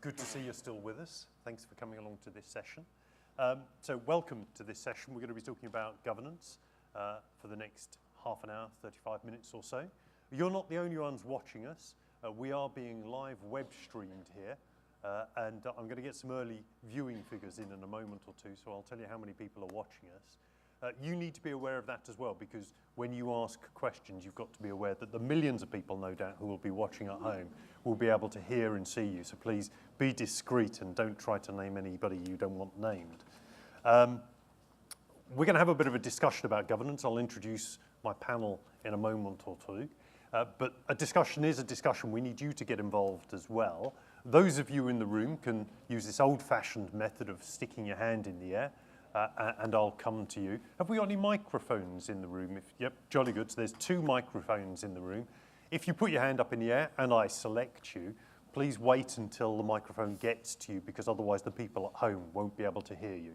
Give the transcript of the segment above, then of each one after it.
Good to see you're still with us. Thanks for coming along to this session. So welcome to this session. We're going to be talking about governance for the next half an hour, 35 minutes or so. You're not the only ones watching us. We are being live web streamed here, and I'm going to get some early viewing figures in a moment or two, so I'll tell you how many people are watching us. You need to be aware of that as well, because when you ask questions, you've got to be aware that the millions of people, no doubt, who will be watching at home will be able to hear and see you. So please be discreet and don't try to name anybody you don't want named. We're going to have a bit of a discussion about governance. I'll introduce my panel in a moment or two. But a discussion is a discussion. We need you to get involved as well. Those of you in the room can use this old-fashioned method of sticking your hand in the air. And I'll come to you. Have we got any microphones in the room? Yep, jolly good. So there's 2 microphones in the room. If you put your hand up in the air and I select you, please wait until the microphone gets to you, because otherwise the people at home won't be able to hear you.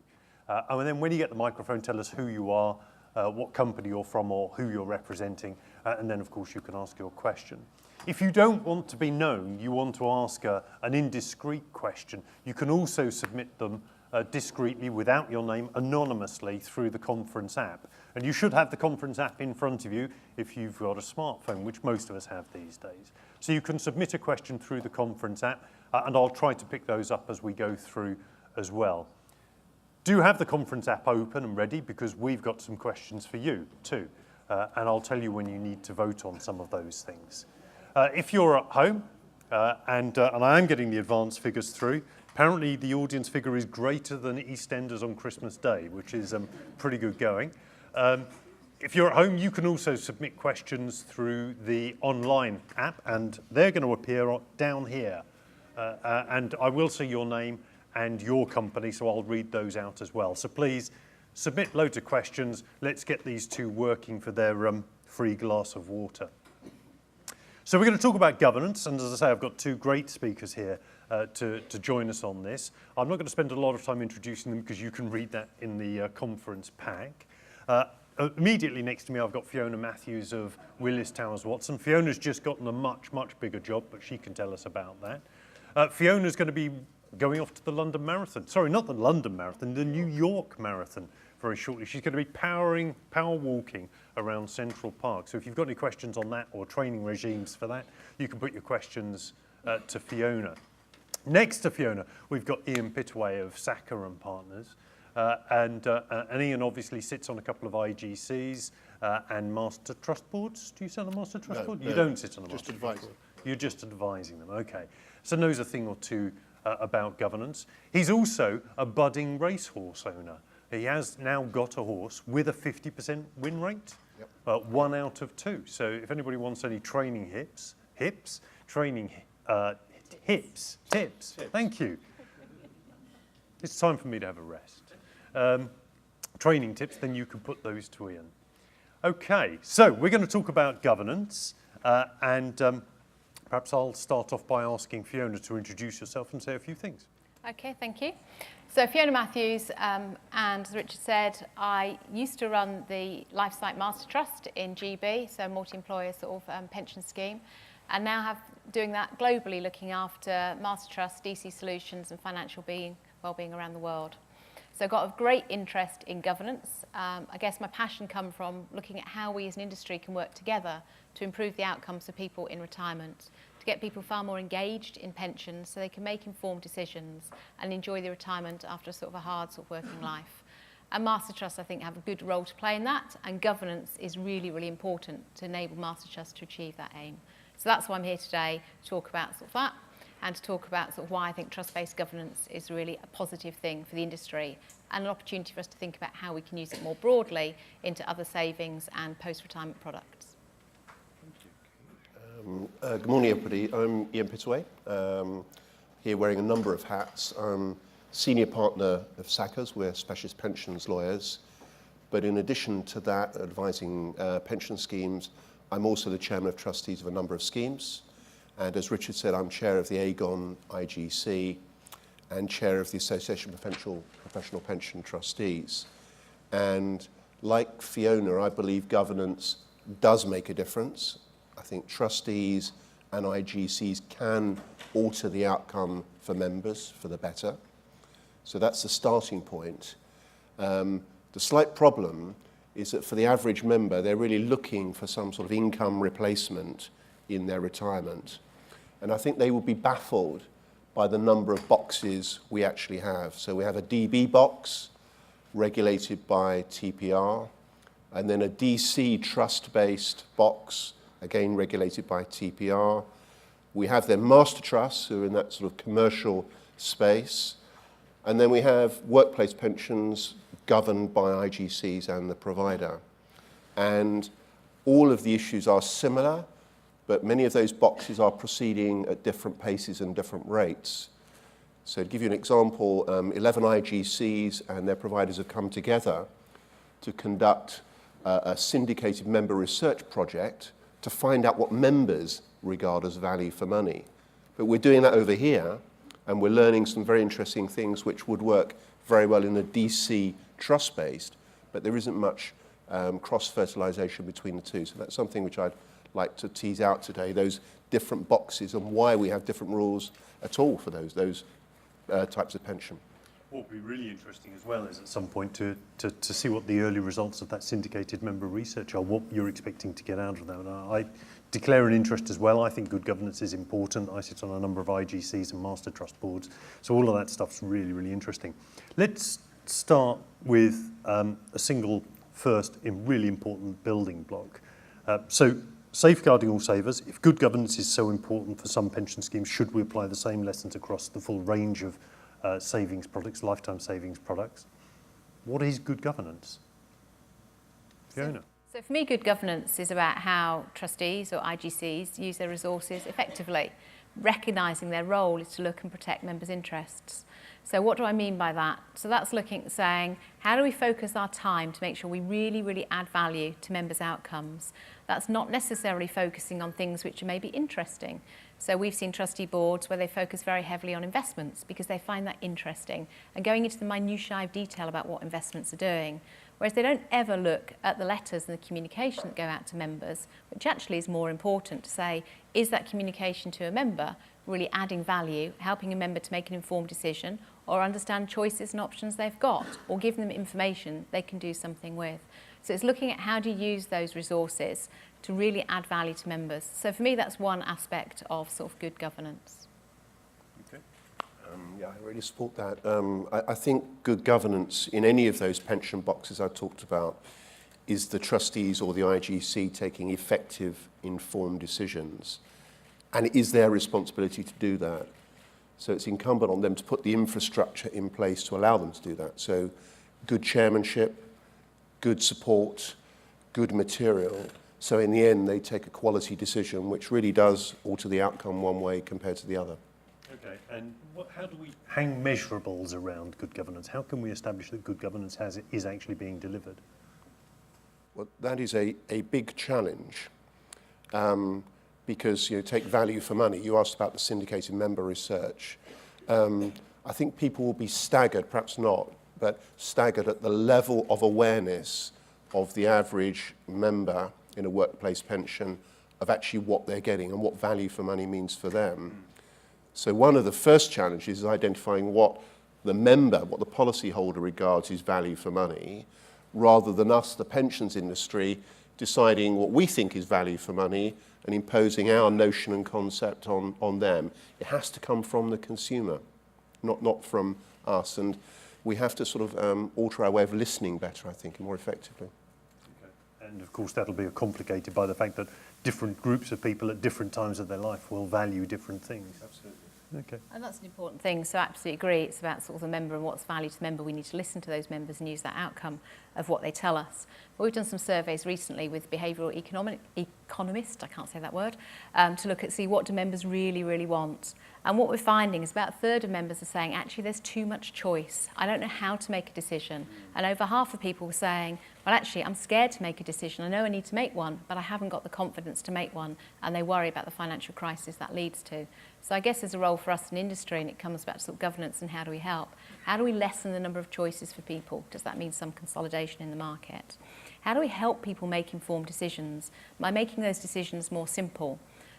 And then when you get the microphone, tell us who you are, what company you're from, or who you're representing. And then, of course, you can ask your question. If you don't want to be known, you want to ask an indiscreet question, you can also submit them discreetly, without your name, anonymously through the conference app. And you should have the conference app in front of you if you've got a smartphone, which most of us have these days. So you can submit a question through the conference app, and I'll try to pick those up as we go through as well. Do have the conference app open and ready, because we've got some questions for you too. And I'll tell you when you need to vote on some of those things. If you're at home, and I am getting the advanced figures through, apparently the audience figure is greater than EastEnders on Christmas Day, which is pretty good going. If you're at home, you can also submit questions through the online app, and they're going to appear down here. And I will see your name and your company, so I'll read those out as well. So please submit loads of questions. Let's get these 2 working for their free glass of water. So we're going to talk about governance, and as I say, I've got 2 great speakers here to join us on this. I'm not going to spend a lot of time introducing them, because you can read that in the conference pack. Immediately next to me, I've got Fiona Matthews of Willis Towers Watson. Fiona's just gotten a much, much bigger job, but she can tell us about that. Fiona's going to be going off to the London Marathon. Sorry, not the London Marathon, the New York Marathon very shortly. She's going to be power walking around Central Park. So if you've got any questions on that or training regimes for that, you can put your questions to Fiona. Next to Fiona, we've got Ian Pittaway of Sacker and Partners. And Ian obviously sits on a couple of IGCs and Master Trust Boards. Do you sit on a Master Trust Board? You don't sit on a Master Trust Board. You're just advising them, okay. So knows a thing or two about governance. He's also a budding racehorse owner. He has now got a horse with a 50% win rate, 1 out of 2. So if anybody wants any training tips, thank you. It's time for me to have a rest. Training tips, then you can put those to Ian. Okay, so we're going to talk about governance, and perhaps I'll start off by asking Fiona to introduce yourself and say a few things. Okay, thank you. So Fiona Matthews, and as Richard said, I used to run the Lifesight Master Trust in GB, so multi-employer sort of pension scheme, and now doing that globally, looking after Master Trust, DC solutions and financial well-being around the world. So I've got a great interest in governance. I guess my passion comes from looking at how we as an industry can work together to improve the outcomes for people in retirement, to get people far more engaged in pensions so they can make informed decisions and enjoy their retirement after sort of a hard sort of working life. And Master Trusts, I think, have a good role to play in that, and governance is really, really important to enable Master Trusts to achieve that aim. So that's why I'm here today, to talk about sort of that, and to talk about sort of why I think trust-based governance is really a positive thing for the industry, and an opportunity for us to think about how we can use it more broadly into other savings and post-retirement products. Good morning, everybody. I'm Ian Pittaway, here wearing a number of hats. I'm senior partner of Sackers. We're specialist pensions lawyers. But in addition to that, advising pension schemes, I'm also the chairman of trustees of a number of schemes. And as Richard said, I'm chair of the Aegon IGC and chair of the Association of Professional Pension Trustees. And like Fiona, I believe governance does make a difference. I think trustees and IGCs can alter the outcome for members for the better. So that's the starting point. The slight problem is that for the average member, they're really looking for some sort of income replacement in their retirement. And I think they will be baffled by the number of boxes we actually have. So we have a DB box regulated by TPR, and then a DC trust-based box, again regulated by TPR. We have their master trusts, who are in that sort of commercial space. And then we have workplace pensions governed by IGCs and the provider. And all of the issues are similar, but many of those boxes are proceeding at different paces and different rates. So to give you an example, 11 IGCs and their providers have come together to conduct a syndicated member research project to find out what members regard as value for money. But we're doing that over here, and we're learning some very interesting things which would work very well in a DC trust-based, but there isn't much cross-fertilization between the two. So that's something which I'd like to tease out today, those different boxes and why we have different rules at all for those types of pension. What would be really interesting as well is at some point to see what the early results of that syndicated member research are, what you're expecting to get out of that. And I declare an interest as well. I think good governance is important. I sit on a number of IGCs and master trust boards, so all of that stuff's really, really interesting. Let's start with a single first really important building block. So safeguarding all savers. If good governance is so important for some pension schemes, should we apply the same lessons across the full range of savings products, lifetime savings products? What is good governance? Fiona? So for me, good governance is about how trustees or IGCs use their resources effectively. Recognising their role is to look and protect members' interests. So what do I mean by that? So that's looking at saying, how do we focus our time to make sure we really, really add value to members' outcomes? That's not necessarily focusing on things which are maybe interesting. So we've seen trustee boards where they focus very heavily on investments because they find that interesting and going into the minutiae of detail about what investments are doing. Whereas they don't ever look at the letters and the communication that go out to members, which actually is more important to say, is that communication to a member really adding value, helping a member to make an informed decision or understand choices and options they've got, or giving them information they can do something with. So it's looking at how do you use those resources to really add value to members. So for me, that's one aspect of sort of good governance. Okay. Yeah, I really support that. I think good governance in any of those pension boxes I talked about is the trustees or the IGC taking effective, informed decisions. And it is their responsibility to do that. So it's incumbent on them to put the infrastructure in place to allow them to do that. So good chairmanship, good support, good material. So in the end, they take a quality decision which really does alter the outcome one way compared to the other. Okay, and how do we hang measurables around good governance? How can we establish that good governance is actually being delivered? Well, that is a big challenge. Because take value for money. You asked about the syndicated member research. I think people will be staggered, perhaps not, but staggered at the level of awareness of the average member in a workplace pension of actually what they're getting and what value for money means for them. So one of the first challenges is identifying what the member, what the policyholder regards as value for money, rather than us, the pensions industry, deciding what we think is value for money and imposing our notion and concept on them. It has to come from the consumer, not from us. And we have to sort of alter our way of listening better, I think, and more effectively. Okay. And of course, that'll be complicated by the fact that different groups of people at different times of their life will value different things. Absolutely. Okay. And that's an important thing, so I absolutely agree. It's about sort of the member and what's value to the member. We need to listen to those members and use that outcome of what they tell us. But we've done some surveys recently with behavioural economists, I can't say that word, to look at see what do members really, really want. And what we're finding is about a third of members are saying, actually, there's too much choice. I don't know how to make a decision. And over half of people were saying, well, actually, I'm scared to make a decision. I know I need to make one, but I haven't got the confidence to make one. And they worry about the financial crisis that leads to. So I guess there's a role for us in industry, and it comes back to sort of governance and how do we help? How do we lessen the number of choices for people? Does that mean some consolidation in the market? How do we help people make informed decisions by making those decisions more simple?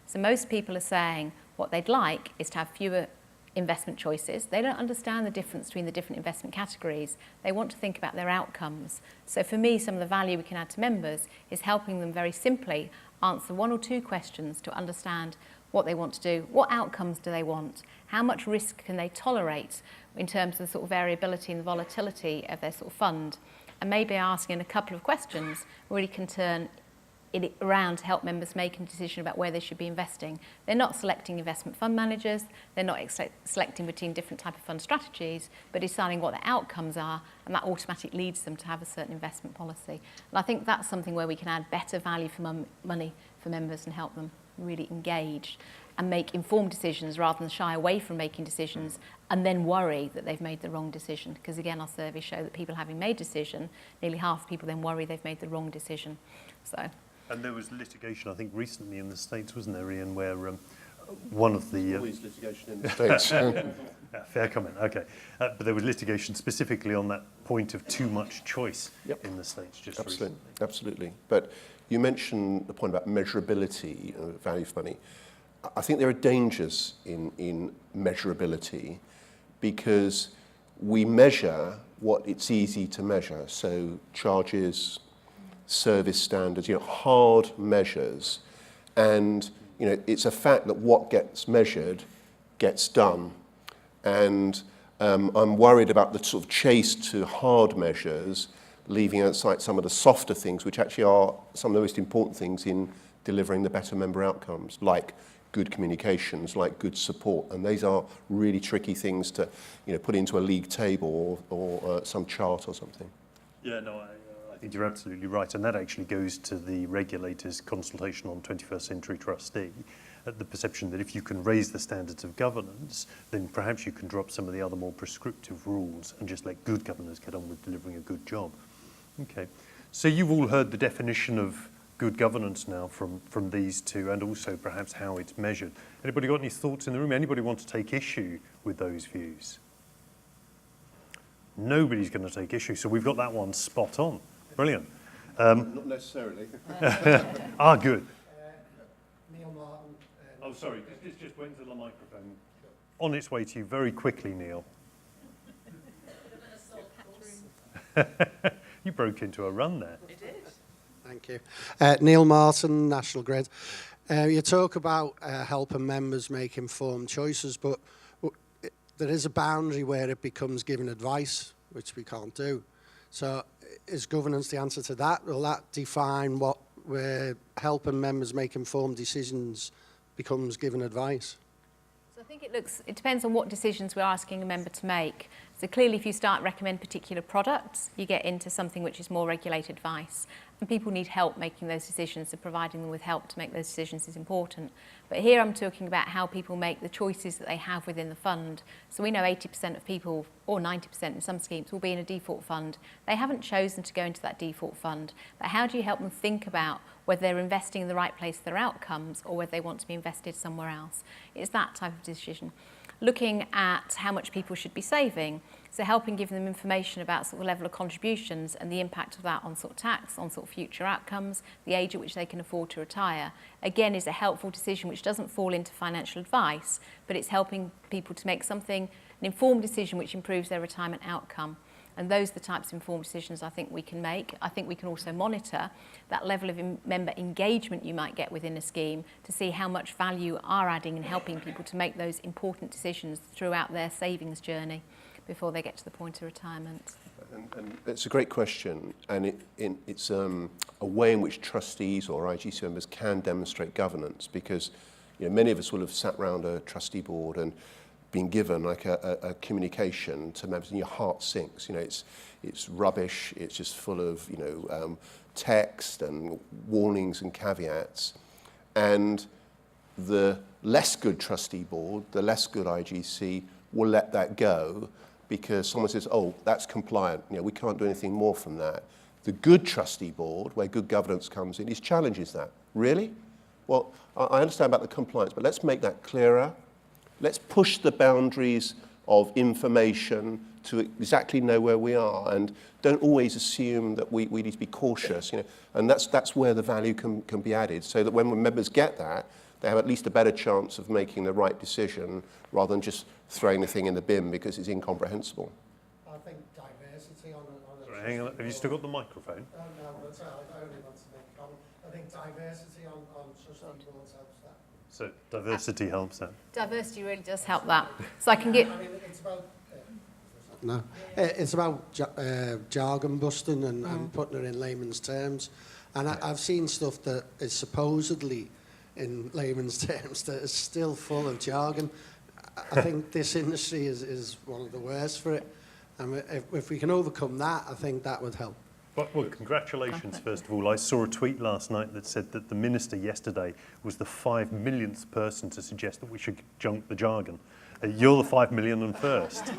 So most people are saying what they'd like is to have fewer investment choices. They don't understand the difference between the different investment categories. They want to think about their outcomes. So for me, some of the value we can add to members is helping them very simply answer 1 or 2 questions to understand what they want to do, what outcomes do they want, how much risk can they tolerate in terms of the sort of variability and the volatility of their sort of fund. And maybe asking a couple of questions really can turn it around to help members make a decision about where they should be investing. They're not selecting investment fund managers, they're not selecting between different type of fund strategies, but deciding what the outcomes are, and that automatically leads them to have a certain investment policy. And I think that's something where we can add better value for money for members and help them really engage and make informed decisions rather than shy away from making decisions and then worry that they've made the wrong decision. Because again, our surveys show that people having made a decision, nearly half of people then worry they've made the wrong decision. So. And there was litigation, I think, recently in the States, wasn't there, Ian, where one of the... Always litigation in the States. Yeah, fair comment, okay. But there was litigation specifically on that point of too much choice in the States just recently. Absolutely. But you mentioned the point about measurability of value for money. I think there are dangers in measurability because we measure what it's easy to measure. So charges, service standards, hard measures. And, it's a fact that what gets measured gets done. And I'm worried about the sort of chase to hard measures, leaving outside some of the softer things, which actually are some of the most important things in delivering the better member outcomes, like good communications, like good support. And these are really tricky things to, put into a league table or some chart or something. Yeah, no, I think you're absolutely right. And that actually goes to the regulator's consultation on 21st Century Trustee, the perception that if you can raise the standards of governance, then perhaps you can drop some of the other more prescriptive rules and just let good governors get on with delivering a good job. Okay, so you've all heard the definition of good governance now from these two, and also perhaps how it's measured. Anybody got any thoughts in the room? Anybody want to take issue with those views? Nobody's going to take issue, so we've got that one spot on. Brilliant. Not necessarily. Good. Neil Martin. Oh, sorry, just went to the microphone. On its way to you very quickly, Neil. You broke into a run there. It is. Thank you. Neil Martin, National Grid. You talk about helping members make informed choices, but there is a boundary where it becomes giving advice, which we can't do. So is governance the answer to that? Will that define what where helping members make informed decisions becomes giving advice? So I think it depends on what decisions we're asking a member to make. So clearly if you start recommend particular products, you get into something which is more regulated advice. And people need help making those decisions, so providing them with help to make those decisions is important. But here I'm talking about how people make the choices that they have within the fund. So we know 80% of people, or 90% in some schemes, will be in a default fund. They haven't chosen to go into that default fund. But how do you help them think about whether they're investing in the right place for their outcomes or whether they want to be invested somewhere else? It's that type of decision. Looking at how much people should be saving, so helping give them information about sort of level of contributions and the impact of that on sort of tax, on sort of future outcomes, the age at which they can afford to retire, again is a helpful decision which doesn't fall into financial advice, but it's helping people to make something, an informed decision which improves their retirement outcome. And those are the types of informed decisions I think we can make. I think we can also monitor that level of member engagement you might get within a scheme to see how much value you are adding in helping people to make those important decisions throughout their savings journey before they get to the point of retirement. And it's a great question, and it's a way in which trustees or IGC members can demonstrate governance, because many of us will have sat around a trustee board and been given like a communication to members, and your heart sinks. It's rubbish. It's just full of text and warnings and caveats, and the less good trustee board, the less good IGC will let that go because someone says, "Oh, that's compliant. We can't do anything more from that." The good trustee board, where good governance comes in, challenges that. Really? Well, I understand about the compliance, but let's make that clearer. Let's push the boundaries of information to exactly know where we are, and don't always assume that we need to be cautious. And that's where the value can be added, so that when members get that, they have at least a better chance of making the right decision rather than just throwing the thing in the bin because it's incomprehensible. I think diversity on a Sorry, hang on. Have you still got the microphone? No, that's all right. I only want to make a comment. I think diversity on trustee boards helps that. So diversity helps that. Diversity really does help that. So I can get... I mean, it's about... No, it's about jargon busting and putting it in layman's terms. And I've seen stuff that is supposedly in layman's terms that is still full of jargon. I think this industry is one of the worst for it. And if we can overcome that, I think that would help. Well, congratulations, first of all. I saw a tweet last night that said that the minister yesterday was the 5 millionth person to suggest that we should junk the jargon. You're the 5 millionth first.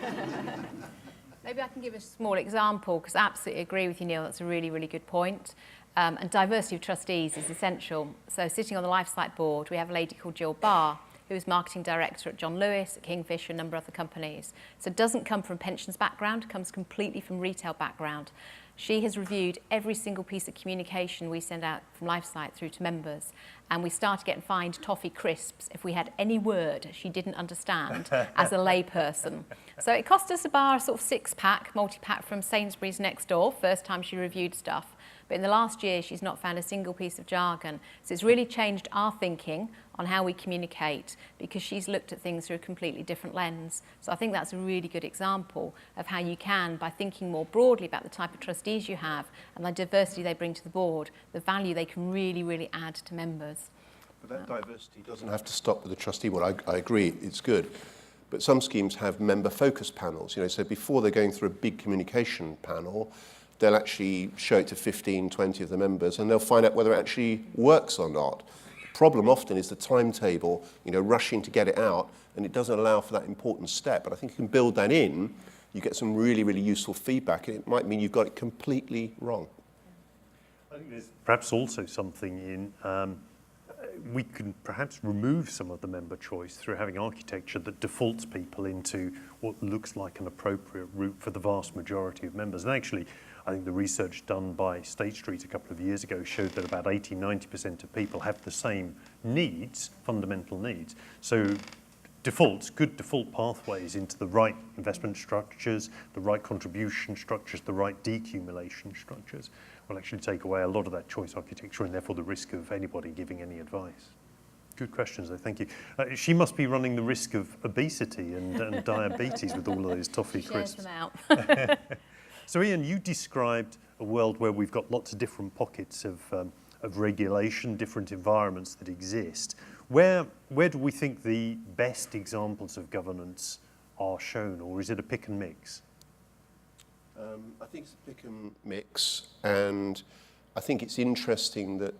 Maybe I can give a small example, because I absolutely agree with you, Neil. That's a really, really good point. And diversity of trustees is essential. So sitting on the Lifesight board, we have a lady called Jill Barr, who is marketing director at John Lewis, at Kingfisher, a number of other companies. So it doesn't come from pensions background, it comes completely from retail background. She has reviewed every single piece of communication we send out from Lifesight through to members, and we started getting fined toffee crisps if we had any word she didn't understand as a layperson. So it cost us a sort of 6-pack, multi-pack from Sainsbury's next door, first time she reviewed stuff. But in the last year, she's not found a single piece of jargon. So it's really changed our thinking on how we communicate, because she's looked at things through a completely different lens. So I think that's a really good example of how you can, by thinking more broadly about the type of trustees you have and the diversity they bring to the board, the value they can really, really add to members. But that diversity doesn't have to stop with the trustee board. I agree, it's good. But some schemes have member focus panels, so before they're going through a big communication panel, they'll actually show it to 15, 20 of the members, and they'll find out whether it actually works or not. The problem often is the timetable, rushing to get it out, and it doesn't allow for that important step. But I think you can build that in, you get some really, really useful feedback, and it might mean you've got it completely wrong. I think there's perhaps also something in, we can perhaps remove some of the member choice through having architecture that defaults people into what looks like an appropriate route for the vast majority of members. And actually, I think the research done by State Street a couple of years ago showed that about 80-90% of people have the same needs, fundamental needs. So defaults, good default pathways into the right investment structures, the right contribution structures, the right decumulation structures will actually take away a lot of that choice architecture and therefore the risk of anybody giving any advice. Good questions, though. Thank you. She must be running the risk of obesity and diabetes with all of those toffee crisps. Shares them out. So, Ian, you described a world where we've got lots of different pockets of regulation, different environments that exist. Where do we think the best examples of governance are shown, or is it a pick and mix? I think it's a pick and mix, and I think it's interesting that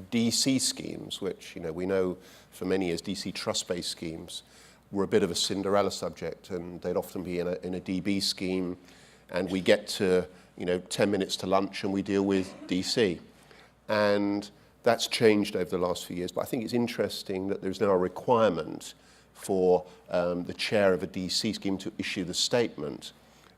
DC schemes, which we know for many years DC trust-based schemes, were a bit of a Cinderella subject, and they'd often be in a DB scheme, and we get to 10 minutes to lunch and we deal with DC, and that's changed over the last few years. But I think it's interesting that there's now a requirement for the chair of a DC scheme to issue the statement.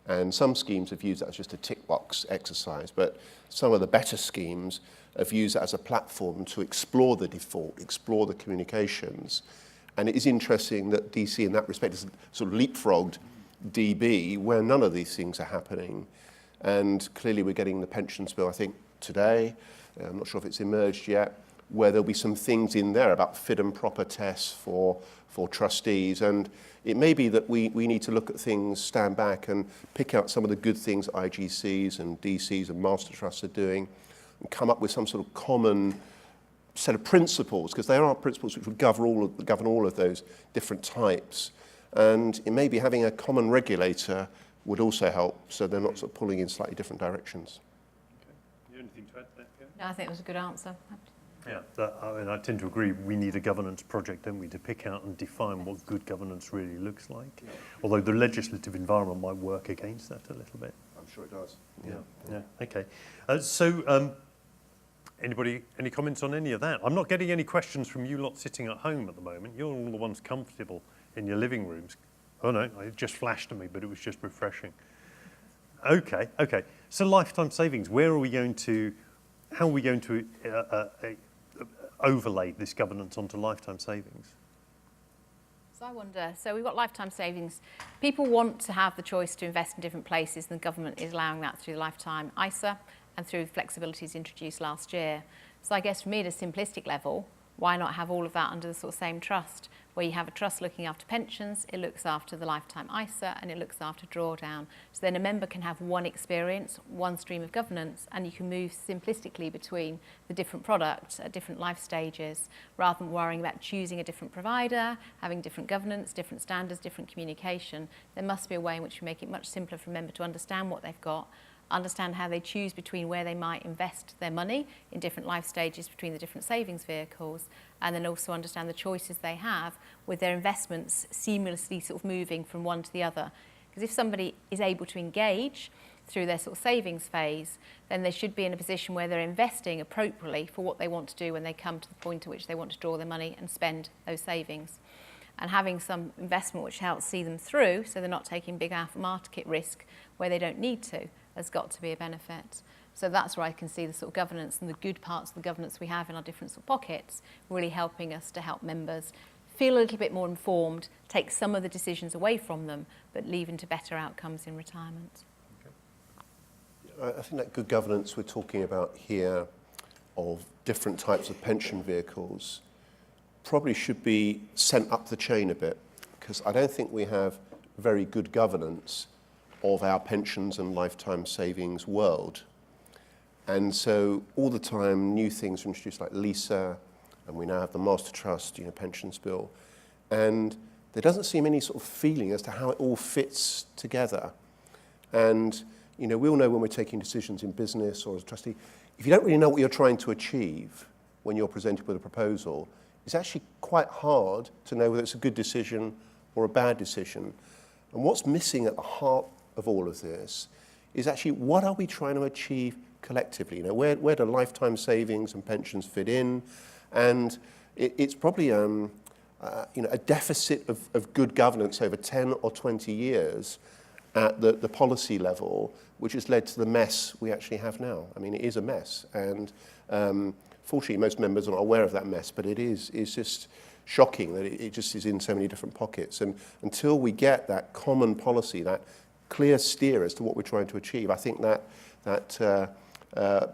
And some schemes have used that as just a tick box exercise, but some of the better schemes have used that as a platform to explore the default, explore the communications. And it is interesting that DC in that respect has sort of leapfrogged DB, where none of these things are happening. And clearly we're getting the pensions bill, I think, today. I'm not sure if it's emerged yet, where there'll be some things in there about fit and proper tests for trustees. And it may be that we need to look at things, stand back and pick out some of the good things IGCs and DCs and master trusts are doing and come up with some sort of common set of principles, because there are principles which would govern all of those different types. And it may be having a common regulator would also help, so they're not sort of pulling in slightly different directions. Okay. You have anything to add to that, Fiona? No, I think it was a good answer. Yeah, I tend to agree. We need a governance project, don't we, to pick out and define what good governance really looks like. Yeah. Although the legislative environment might work against that a little bit. I'm sure it does. Yeah. Okay. Anybody, any comments on any of that? I'm not getting any questions from you lot sitting at home at the moment. You're all the ones comfortable in your living rooms. Oh no, it just flashed at me, but it was just refreshing. Okay. So lifetime savings, how are we going to overlaid this governance onto lifetime savings? So I wonder, so we've got lifetime savings. People want to have the choice to invest in different places, and the government is allowing that through the lifetime ISA and through flexibilities introduced last year. So I guess for me at a simplistic level, why not have all of that under the sort of same trust, where you have a trust looking after pensions, it looks after the lifetime ISA, and it looks after drawdown. So then a member can have one experience, one stream of governance, and you can move simplistically between the different products at different life stages, rather than worrying about choosing a different provider, having different governance, different standards, different communication. There must be a way in which we make it much simpler for a member to understand what they've got, understand how they choose between where they might invest their money in different life stages between the different savings vehicles, and then also understand the choices they have with their investments seamlessly sort of moving from one to the other. Because if somebody is able to engage through their sort of savings phase, then they should be in a position where they're investing appropriately for what they want to do when they come to the point at which they want to draw their money and spend those savings. And having some investment which helps see them through, so they're not taking big market risk where they don't need to, has got to be a benefit. So that's where I can see the sort of governance and the good parts of the governance we have in our different sort of pockets really helping us to help members feel a little bit more informed, take some of the decisions away from them, but leading to better outcomes in retirement. I think that good governance we're talking about here of different types of pension vehicles probably should be sent up the chain a bit, because I don't think we have very good governance of our pensions and lifetime savings world. And so all the time new things are introduced like LISA, and we now have the Master Trust, pensions bill. And there doesn't seem any sort of feeling as to how it all fits together. And we all know when we're taking decisions in business or as a trustee, if you don't really know what you're trying to achieve when you're presented with a proposal, it's actually quite hard to know whether it's a good decision or a bad decision. And what's missing at the heart of all of this is actually what are we trying to achieve collectively? Where do lifetime savings and pensions fit in? And it's probably a deficit of good governance over 10 or 20 years at the policy level, which has led to the mess we actually have now. I mean, it is a mess. And fortunately, most members are not aware of that mess, but it's just shocking that it just is in so many different pockets. And until we get that common policy, that clear steer as to what we're trying to achieve, I think that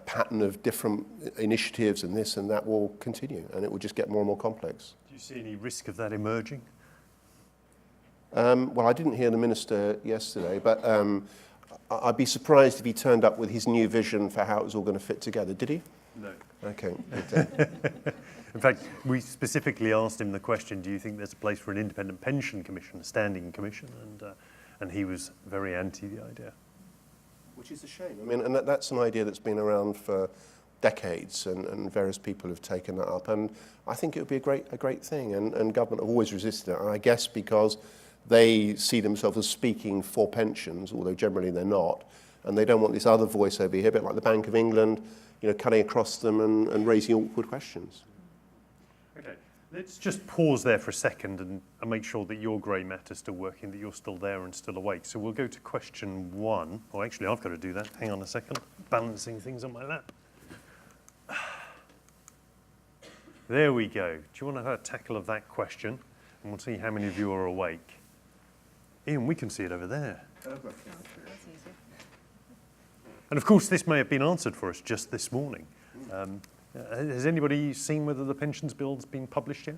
pattern of different initiatives and this and that will continue, and it will just get more and more complex. Do you see any risk of that emerging? Well, I didn't hear the Minister yesterday, but I'd be surprised if he turned up with his new vision for how it was all going to fit together. Did he? No. Okay. In fact, we specifically asked him the question, do you think there's a place for an independent pension commission, a standing commission? And he was very anti the idea. Which is a shame. I mean, and that's an idea that's been around for decades, and various people have taken that up. And I think it would be a great thing. And government have always resisted it. And I guess because they see themselves as speaking for pensions, although generally they're not, and they don't want this other voice over here, a bit like the Bank of England, cutting across them and raising awkward questions. Okay, let's just pause there for a second and make sure that your grey matter's still working, that you're still there and still awake. So we'll go to question 1. Oh, actually, I've got to do that. Hang on a second. Balancing things on my lap. There we go. Do you want to have a tackle of that question? And we'll see how many of you are awake. Ian, we can see it over there. And of course, this may have been answered for us just this morning. Has anybody seen whether the pensions bill's been published yet?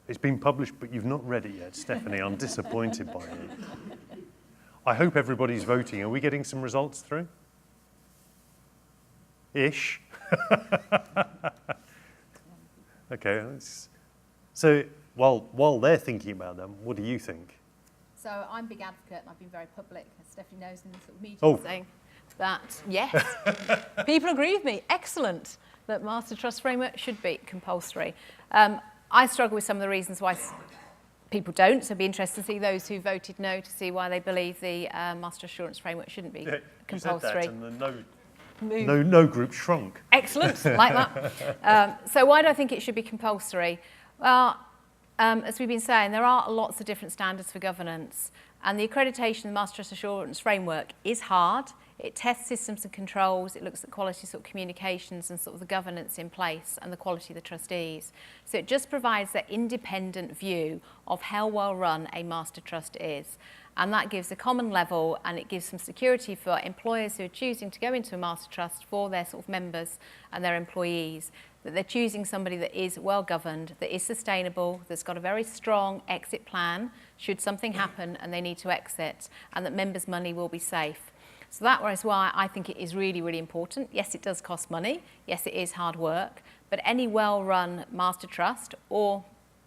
It's been published, but you've not read it yet, Stephanie. I'm disappointed by you. I hope everybody's voting. Are we getting some results through? Ish. Okay. So while they're thinking about them, what do you think? So I'm a big advocate, and I've been very public, as Stephanie knows, in the sort of meeting, saying that, yes, people agree with me, excellent, that Master Trust framework should be compulsory. I struggle with some of the reasons why people don't, so it'd be interesting to see those who voted no to see why they believe the Master Assurance framework shouldn't be compulsory. You said that and the no group shrunk. Excellent, like that. So why do I think it should be compulsory? Well, as we've been saying, there are lots of different standards for governance, and the accreditation of the Master Trust Assurance framework is hard. It tests systems and controls, it looks at quality sort of communications and sort of the governance in place and the quality of the trustees. So it just provides that independent view of how well run a master trust is. And that gives a common level, and it gives some security for employers who are choosing to go into a master trust for their sort of members and their employees, that they're choosing somebody that is well governed, that is sustainable, that's got a very strong exit plan should something happen and they need to exit, and that members' money will be safe. So that is why I think it is really, really important. Yes, it does cost money. Yes, it is hard work. But any well-run master trust or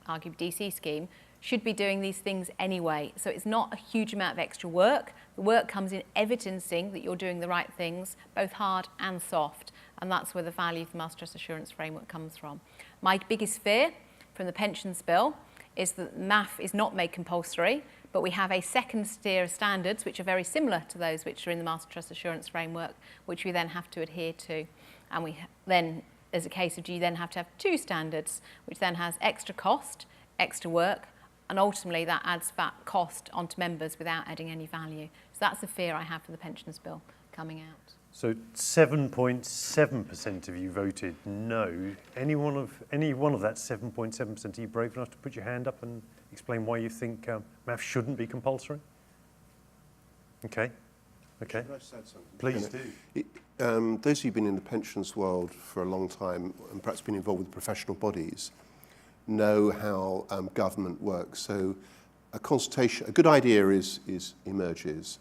arguably DC scheme should be doing these things anyway. So it's not a huge amount of extra work. The work comes in evidencing that you're doing the right things, both hard and soft. And that's where the value of the Master Trust Assurance Framework comes from. My biggest fear from the pensions bill is that MAF is not made compulsory, but we have a second tier of standards which are very similar to those which are in the Master Trust Assurance Framework, which we then have to adhere to. And we then, as a case of G, then have to have two standards, which then has extra cost, extra work, and ultimately that adds that cost onto members without adding any value. So that's the fear I have for the pensions bill coming out. So 7.7% of you voted no. Any one of that 7.7%, are you brave enough to put your hand up and explain why you think MAF shouldn't be compulsory? Okay. Okay. Should I just add something? Please do. Those who've been in the pensions world for a long time and perhaps been involved with professional bodies know how government works. So a good idea emerges.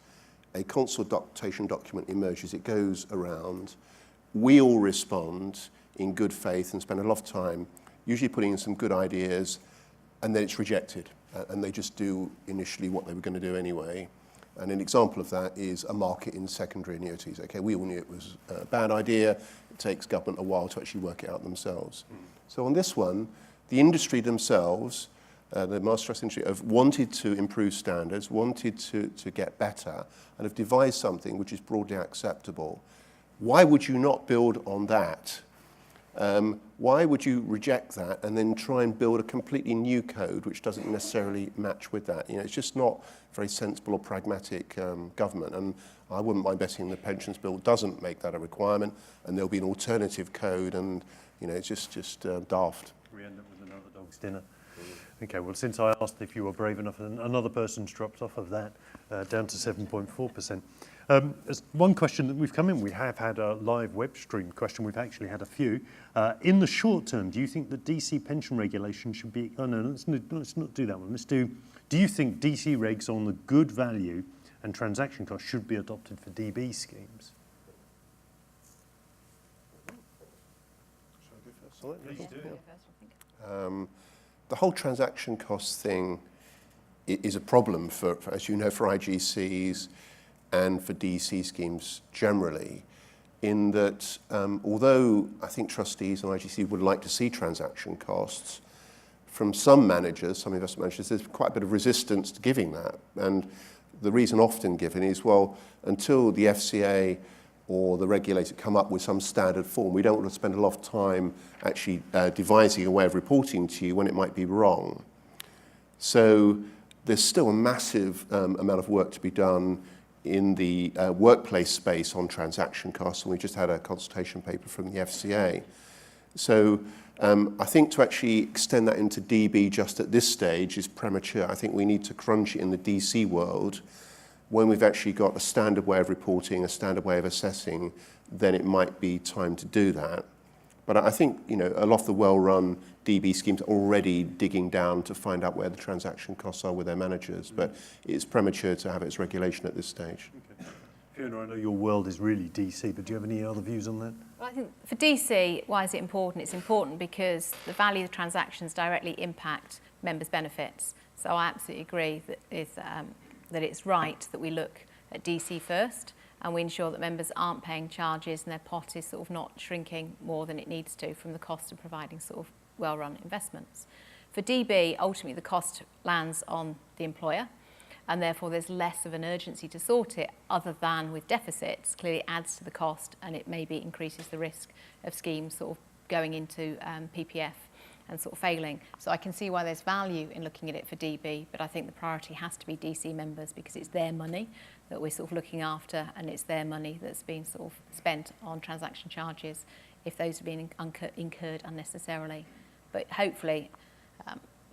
A consultation document emerges, it goes around. We all respond in good faith and spend a lot of time usually putting in some good ideas, and then it's rejected. And they just do initially what they were going to do anyway. And an example of that is a market in secondary annuities. Okay, we all knew it was a bad idea. It takes government a while to actually work it out themselves. So on this one, the industry themselves, the master trust industry, have wanted to improve standards, wanted to get better, and have devised something which is broadly acceptable. Why would you not build on that? Why would you reject that and then try and build a completely new code which doesn't necessarily match with that? You know, it's just not very sensible or pragmatic government, and I wouldn't mind betting the pensions bill doesn't make that a requirement, and there'll be an alternative code, and you know, it's just daft. We end up with another dog's dinner. Okay, well, since I asked if you were brave enough, another person's dropped off of that down to 7.4%. As one question that we've come in, we have had a live web stream question. We've actually had a few. In the short term, do you think that DC pension regulation should be... Oh, no, let's not do that one. Let's do you think DC regs on the good value and transaction costs should be adopted for DB schemes? Shall I go first on it? Please do. The whole transaction cost thing is a problem for, as you know, for IGCs and for DC schemes generally, in that although I think trustees and IGC would like to see transaction costs, from some managers, some investment managers, there's quite a bit of resistance to giving that. And the reason often given is, well, until the FCA or the regulator come up with some standard form, we don't want to spend a lot of time actually devising a way of reporting to you when it might be wrong. So there's still a massive amount of work to be done in the workplace space on transaction costs, and we just had a consultation paper from the FCA. So I think to actually extend that into DB just at this stage is premature. I think we need to crunch it in the DC world. When we've actually got a standard way of reporting, a standard way of assessing, then it might be time to do that. But I think, you know, a lot of the well-run DB schemes are already digging down to find out where the transaction costs are with their managers. But it's premature to have its regulation at this stage. Okay. Fiona, I know your world is really DC, but do you have any other views on that? Well, I think for DC, why is it important? It's important because the value of the transactions directly impact members' benefits. So I absolutely agree that it's right that we look at DC first and we ensure that members aren't paying charges and their pot is sort of not shrinking more than it needs to from the cost of providing sort of well-run investments. For DB, ultimately the cost lands on the employer, and therefore there's less of an urgency to sort it other than with deficits. Clearly adds to the cost, and it maybe increases the risk of schemes sort of going into PPF and sort of failing. So I can see why there's value in looking at it for DB, but I think the priority has to be DC members because it's their money that we're sort of looking after, and it's their money that's been sort of spent on transaction charges if those have been incurred unnecessarily. But hopefully,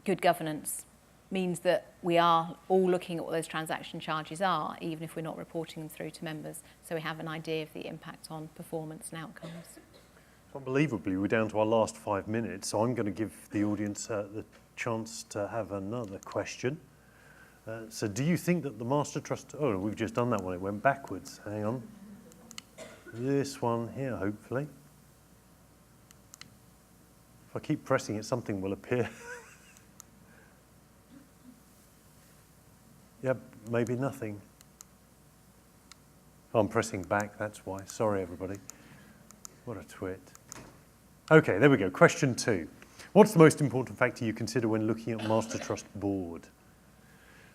good governance means that we are all looking at what those transaction charges are, even if we're not reporting them through to members, so we have an idea of the impact on performance and outcomes. Unbelievably, we're down to our last 5 minutes, so I'm going to give the audience the chance to have another question. So do you think that the Master Trust... Oh, we've just done that one. It went backwards. Hang on. This one here, hopefully. If I keep pressing it, something will appear. Yep, maybe nothing. Oh, I'm pressing back, that's why. Sorry, everybody. What a twit. Okay, there we go. Question 2. What's the most important factor you consider when looking at Master Trust board?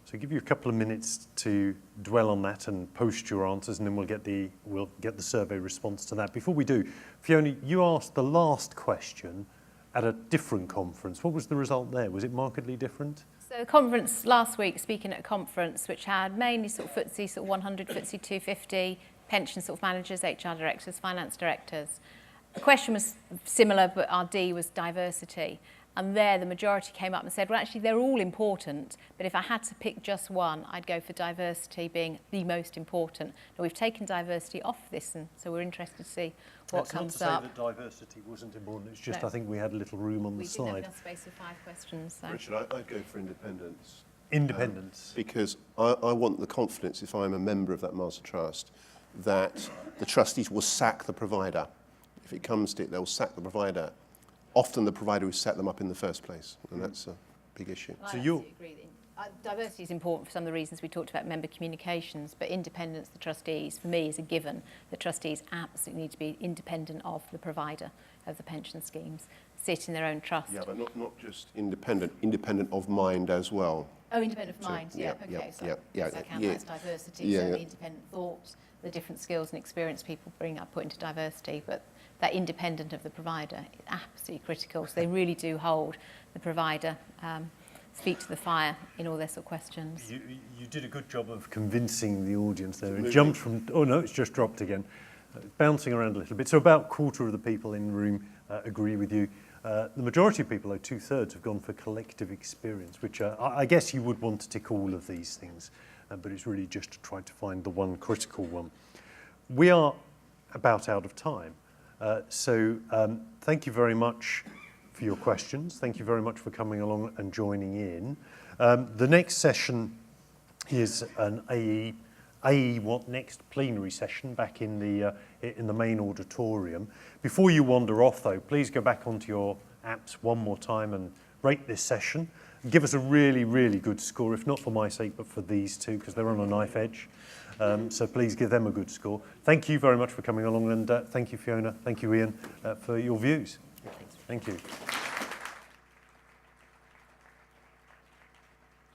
So I'll give you a couple of minutes to dwell on that and post your answers, and then we'll get the survey response to that. Before we do, Fiona, you asked the last question at a different conference. What was the result there? Was it markedly different? So the conference last week, speaking at a conference which had mainly sort of FTSE sort of 100, FTSE 250, pension sort of managers, HR directors, finance directors. The question was similar, but our D was diversity. And there the majority came up and said, well, actually, they're all important, but if I had to pick just one, I'd go for diversity being the most important. Now, we've taken diversity off this, and so we're interested to see what comes up. It's not to say that diversity wasn't important, it's just I think we had a little room on the slide. We didn't have enough space for 5 questions. So. Richard, I'd go for independence. Independence. Because I want the confidence, if I'm a member of that Master Trust, that the trustees will sack the provider. If it comes to it, they'll sack the provider. Often the provider who set them up in the first place, and that's a big issue. Well, I absolutely agree. Diversity is important for some of the reasons we talked about member communications, but independence, the trustees, for me, is a given. The trustees absolutely need to be independent of the provider of the pension schemes, sit in their own trust. Yeah, but not just independent of mind as well. Oh, independent of mind, yeah, okay. So I count that as diversity, so independent thoughts, the different skills and experience people bring up, put into diversity, but that independent of the provider is absolutely critical. So they really do hold the provider feet to the fire in all their sort of questions. You did a good job of convincing the audience there. It jumped from, oh no, it's just dropped again. Bouncing around a little bit. So about a quarter of the people in the room agree with you. The majority of people, though, 2/3, have gone for collective experience, which I guess you would want to tick all of these things, but it's really just to try to find the one critical one. We are about out of time. So thank you very much for your questions. Thank you very much for coming along and joining in. The next session is an AE What Next plenary session back in the main auditorium. Before you wander off, though, please go back onto your apps one more time and rate this session. Give us a really, really good score, if not for my sake, but for these two, because they're on a knife edge. So please give them a good score. Thank you very much for coming along, and thank you, Fiona. Thank you, Ian, for your views. Thank you.